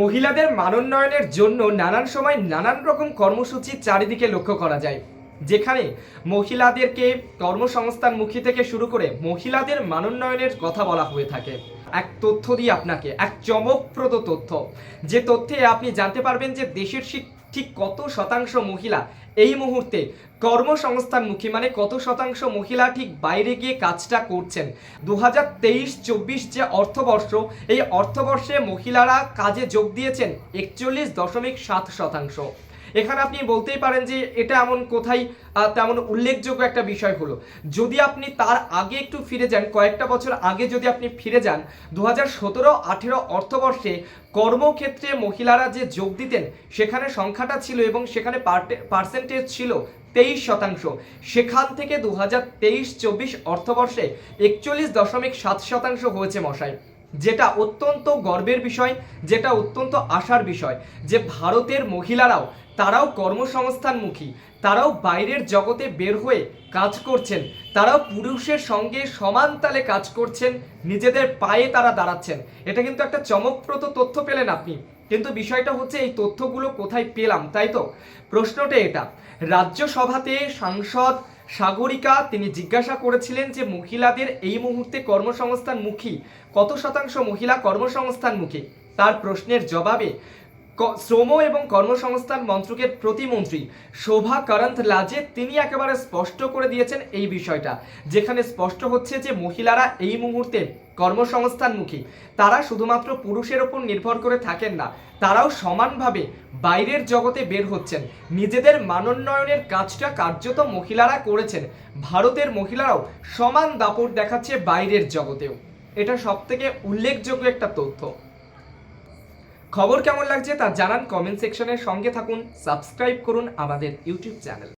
মহিলাদের মানোন্নয়নের জন্য নানান সময় নানান রকম কর্মসূচি চারিদিকে লক্ষ্য করা যায়, যেখানে মহিলাদেরকে কর্মসংস্থানমুখী থেকে শুরু করে মহিলাদের মানোন্নয়নের কথা বলা হয়ে থাকে। এক তথ্য দিয়ে আপনাকে এক চমকপ্রদ তথ্য, যে তথ্যে আপনি জানতে পারবেন যে দেশের ঠিক কত শতাংশ মহিলা এই মুহূর্তে কর্মসংস্থানমুখী, মানে কত শতাংশ মহিলা ঠিক বাইরে গিয়ে কাজটা করছেন। 2023-24 যে অর্থবর্ষ, এই অর্থবর্ষে মহিলারা কাজে যোগ দিয়েছেন 41.7%। এখানে আপনি বলতেই পারেন যে এটা এমন কোথায় তেমন উল্লেখযোগ্য একটা বিষয় হলো। যদি আপনি তার আগে একটু ফিরে যান, কয়েকটা বছর আগে যদি আপনি ফিরে যান, 2017-18 অর্থবর্ষে কর্মক্ষেত্রে মহিলারা যে যোগ দিতেন সেখানে সংখ্যাটা ছিল এবং সেখানে পার্সেন্টেজ ছিল 23%। সেখান থেকে 2023-24 অর্থবর্ষে 41.7% হয়েছে মশাই, যেটা অত্যন্ত গর্বের বিষয়, যেটা অত্যন্ত আশার বিষয় যে ভারতের মহিলারাও তারাও কর্মসংস্থানমুখী, তারাও বাইরের জগতে বের হয়ে কাজ করছেন, তারাও পুরুষের সঙ্গে সমান তালে কাজ করছেন, নিজেদের পায়ে তারা দাঁড়াচ্ছেন। এটা কিন্তু একটা চমকপ্রদ তথ্য পেলেন আপনি। কিন্তু বিষয়টা হচ্ছে এই তথ্যগুলো কোথায় পেলাম, তাই তো? প্রশ্নটা এটা। রাজ্যসভাতে সাংসদ সাগরিকা তিনি জিজ্ঞাসা করেছিলেন যে মহিলাদের এই মুহূর্তে কর্মসংস্থানমুখী কত শতাংশ মহিলা কর্মসংস্থানমুখী। তার প্রশ্নের জবাবে শ্রম এবং কর্মসংস্থান মন্ত্রকের প্রতিমন্ত্রী শোভা কারান্থলাজে তিনি একেবারে স্পষ্ট করে দিয়েছেন এই বিষয়টা, যেখানে স্পষ্ট হচ্ছে যে মহিলারা এই মুহূর্তে কর্মসংস্থানমুখী। তারা শুধুমাত্র পুরুষের ওপর নির্ভর করে থাকেন না, তারাও সমানভাবে বাইরের জগতে বের হচ্ছেন। নিজেদের মানোন্নয়নের কাজটা কার্যত মহিলারা করেছেন। ভারতের মহিলারাও সমান দাপট দেখাচ্ছে বাইরের জগতেও। এটা সবথেকে উল্লেখযোগ্য একটা তথ্য। খবর কেমন লাগছে তা জানান কমেন্ট সেকশনের, সঙ্গে থাকুন, সাবস্ক্রাইব করুন আমাদের ইউটিউব চ্যানেল।